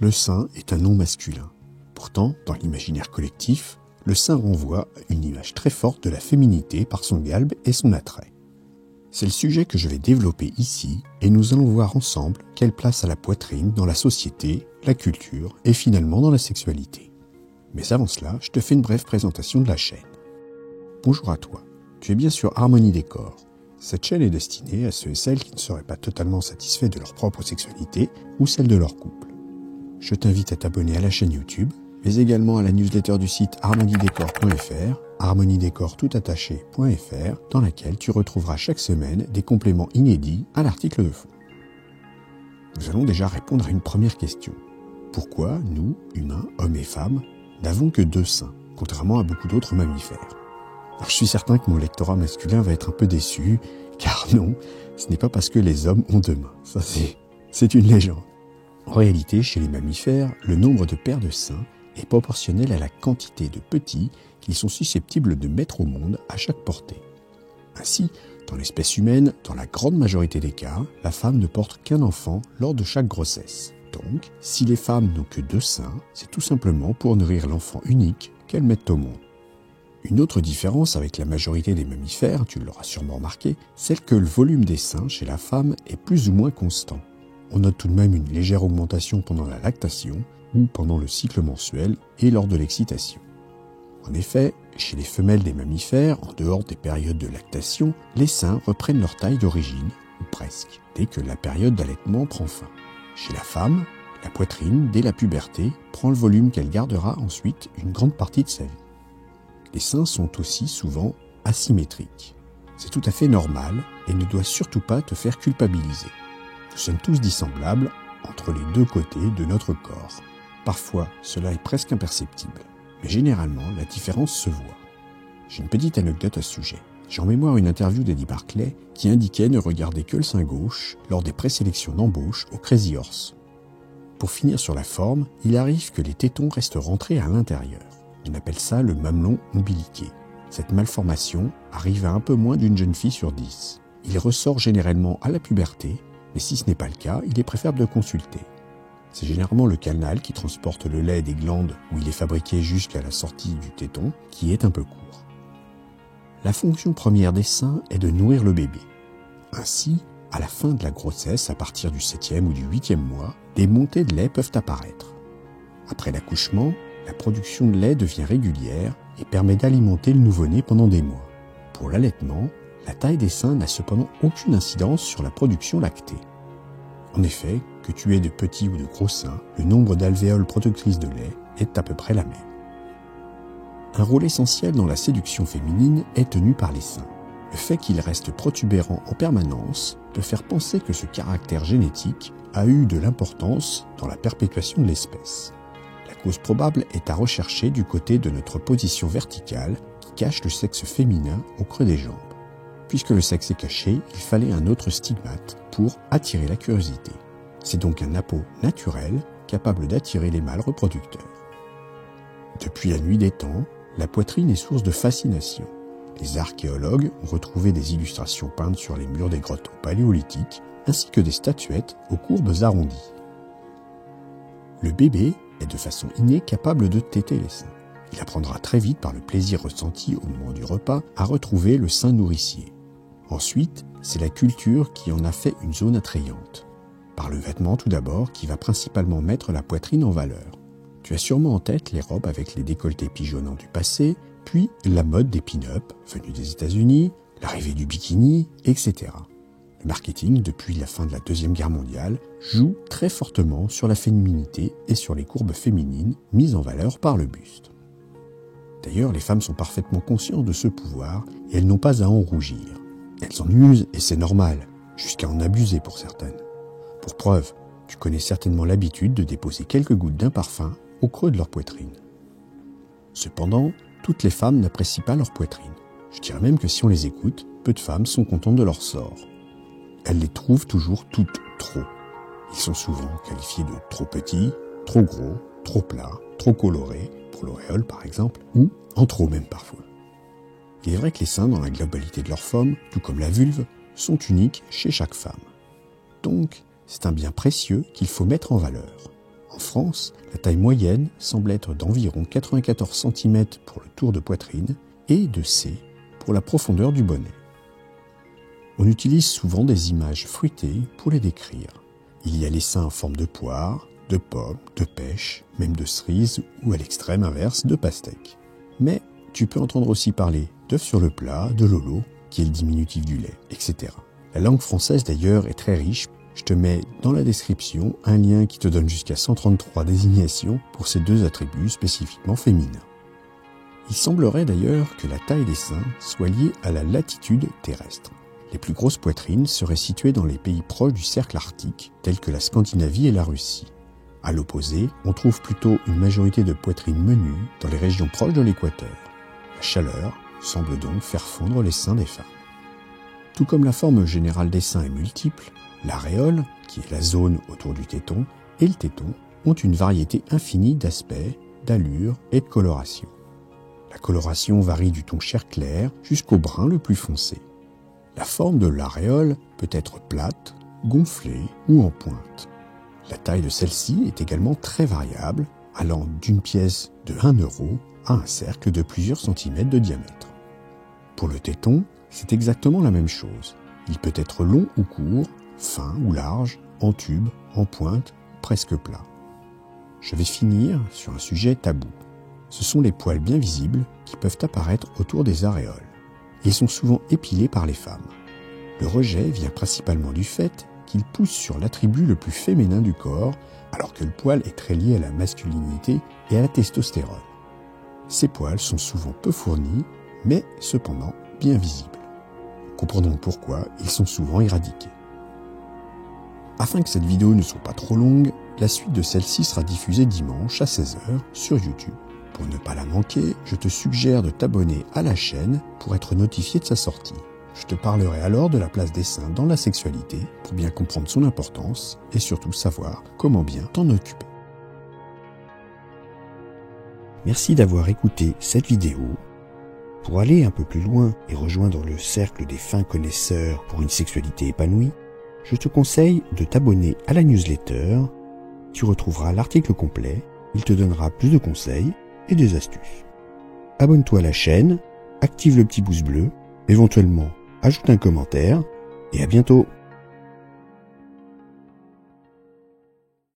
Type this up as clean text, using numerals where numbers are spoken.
Le sein est un nom masculin. Pourtant, dans l'imaginaire collectif, le sein renvoie à une image très forte de la féminité par son galbe et son attrait. C'est le sujet que je vais développer ici et nous allons voir ensemble quelle place a la poitrine dans la société, la culture et finalement dans la sexualité. Mais avant cela, je te fais une brève présentation de la chaîne. Bonjour à toi, tu es bien sur Harmonie Décor. Cette chaîne est destinée à ceux et celles qui ne seraient pas totalement satisfaits de leur propre sexualité ou celle de leur couple. Je t'invite à t'abonner à la chaîne YouTube, mais également à la newsletter du site harmoniedécor.fr, harmoniedécor.fr, dans laquelle tu retrouveras chaque semaine des compléments inédits à l'article de fond. Nous allons déjà répondre à une première question. Pourquoi nous, humains, hommes et femmes, n'avons que 2 seins, contrairement à beaucoup d'autres mammifères? Alors, je suis certain que mon lectorat masculin va être un peu déçu, car non, ce n'est pas parce que les hommes ont 2 mains. Ça, c'est une légende. En réalité, chez les mammifères, le nombre de paires de seins est proportionnel à la quantité de petits qu'ils sont susceptibles de mettre au monde à chaque portée. Ainsi, dans l'espèce humaine, dans la grande majorité des cas, la femme ne porte qu'un enfant lors de chaque grossesse. Donc, si les femmes n'ont que 2 seins, c'est tout simplement pour nourrir l'enfant unique qu'elles mettent au monde. Une autre différence avec la majorité des mammifères, tu l'auras sûrement remarqué, c'est que le volume des seins chez la femme est plus ou moins constant. On note tout de même une légère augmentation pendant la lactation ou pendant le cycle mensuel et lors de l'excitation. En effet, chez les femelles des mammifères, en dehors des périodes de lactation, les seins reprennent leur taille d'origine, ou presque, dès que la période d'allaitement prend fin. Chez la femme, la poitrine, dès la puberté, prend le volume qu'elle gardera ensuite une grande partie de sa vie. Les seins sont aussi souvent asymétriques. C'est tout à fait normal et ne doit surtout pas te faire culpabiliser. Nous sommes tous dissemblables entre les 2 côtés de notre corps. Parfois, cela est presque imperceptible, mais généralement, la différence se voit. J'ai une petite anecdote à ce sujet. J'ai en mémoire une interview d'Eddie Barclay qui indiquait ne regarder que le sein gauche lors des présélections d'embauche au Crazy Horse. Pour finir sur la forme, il arrive que les tétons restent rentrés à l'intérieur. On appelle ça le mamelon ombiliqué. Cette malformation arrive à un peu moins d'une jeune fille sur 10. Il ressort généralement à la puberté, mais si ce n'est pas le cas, il est préférable de consulter. C'est généralement le canal qui transporte le lait des glandes où il est fabriqué jusqu'à la sortie du téton qui est un peu court. La fonction première des seins est de nourrir le bébé. Ainsi, à la fin de la grossesse, à partir du 7e ou du 8e mois, des montées de lait peuvent apparaître. Après l'accouchement, la production de lait devient régulière et permet d'alimenter le nouveau-né pendant des mois. Pour l'allaitement, la taille des seins n'a cependant aucune incidence sur la production lactée. En effet, que tu aies de petits ou de gros seins, le nombre d'alvéoles productrices de lait est à peu près la même. Un rôle essentiel dans la séduction féminine est tenu par les seins. Le fait qu'ils restent protubérants en permanence peut faire penser que ce caractère génétique a eu de l'importance dans la perpétuation de l'espèce. La cause probable est à rechercher du côté de notre position verticale qui cache le sexe féminin au creux des jambes. Puisque le sexe est caché, il fallait un autre stigmate pour attirer la curiosité. C'est donc un appôt naturel capable d'attirer les mâles reproducteurs. Depuis la nuit des temps, la poitrine est source de fascination. Les archéologues ont retrouvé des illustrations peintes sur les murs des grottes au Paléolithique, ainsi que des statuettes aux courbes arrondies. Le bébé est de façon innée capable de téter les seins. Il apprendra très vite par le plaisir ressenti au moment du repas à retrouver le sein nourricier. Ensuite, c'est la culture qui en a fait une zone attrayante. Par le vêtement tout d'abord, qui va principalement mettre la poitrine en valeur. Tu as sûrement en tête les robes avec les décolletés pigeonnants du passé, puis la mode des pin-up venus des États-Unis, l'arrivée du bikini, etc. Le marketing, depuis la fin de la Deuxième Guerre mondiale, joue très fortement sur la féminité et sur les courbes féminines mises en valeur par le buste. D'ailleurs, les femmes sont parfaitement conscientes de ce pouvoir et elles n'ont pas à en rougir. Elles en usent et c'est normal, jusqu'à en abuser pour certaines. Pour preuve, tu connais certainement l'habitude de déposer quelques gouttes d'un parfum au creux de leur poitrine. Cependant, toutes les femmes n'apprécient pas leur poitrine. Je dirais même que si on les écoute, peu de femmes sont contentes de leur sort. Elles les trouvent toujours toutes trop. Ils sont souvent qualifiés de trop petits, trop gros, trop plats, trop colorés, pour l'auréole par exemple, ou en trop même parfois. Il est vrai que les seins, dans la globalité de leur forme, tout comme la vulve, sont uniques chez chaque femme. Donc, c'est un bien précieux qu'il faut mettre en valeur. En France, la taille moyenne semble être d'environ 94 cm pour le tour de poitrine et de C pour la profondeur du bonnet. On utilise souvent des images fruitées pour les décrire. Il y a les seins en forme de poire, de pomme, de pêche, même de cerise ou à l'extrême inverse de pastèque. Mais tu peux entendre aussi parler d'œuf sur le plat, de lolo, qui est le diminutif du lait, etc. La langue française d'ailleurs est très riche. Je te mets dans la description un lien qui te donne jusqu'à 133 désignations pour ces deux attributs spécifiquement féminins. Il semblerait d'ailleurs que la taille des seins soit liée à la latitude terrestre. Les plus grosses poitrines seraient situées dans les pays proches du cercle arctique, tels que la Scandinavie et la Russie. À l'opposé, on trouve plutôt une majorité de poitrines menues dans les régions proches de l'équateur. La chaleur semble donc faire fondre les seins des femmes. Tout comme la forme générale des seins est multiple, l'aréole, qui est la zone autour du téton, et le téton ont une variété infinie d'aspects, d'allures et de coloration. La coloration varie du ton chair clair jusqu'au brun le plus foncé. La forme de l'aréole peut être plate, gonflée ou en pointe. La taille de celle-ci est également très variable, allant d'une pièce de 1 euro à un cercle de plusieurs centimètres de diamètre. Pour le téton, c'est exactement la même chose. Il peut être long ou court, fin ou large, en tube, en pointe, presque plat. Je vais finir sur un sujet tabou. Ce sont les poils bien visibles qui peuvent apparaître autour des aréoles. Ils sont souvent épilés par les femmes. Le rejet vient principalement du fait qu'ils poussent sur l'attribut le plus féminin du corps, alors que le poil est très lié à la masculinité et à la testostérone. Ces poils sont souvent peu fournis, mais cependant bien visibles. Comprenons pourquoi ils sont souvent éradiqués. Afin que cette vidéo ne soit pas trop longue, la suite de celle-ci sera diffusée dimanche à 16h sur YouTube. Pour ne pas la manquer, je te suggère de t'abonner à la chaîne pour être notifié de sa sortie. Je te parlerai alors de la place des seins dans la sexualité pour bien comprendre son importance et surtout savoir comment bien t'en occuper. Merci d'avoir écouté cette vidéo. Pour aller un peu plus loin et rejoindre le cercle des fins connaisseurs pour une sexualité épanouie, je te conseille de t'abonner à la newsletter. Tu retrouveras l'article complet, il te donnera plus de conseils et des astuces. Abonne-toi à la chaîne, active le petit pouce bleu, éventuellement ajoute un commentaire et à bientôt.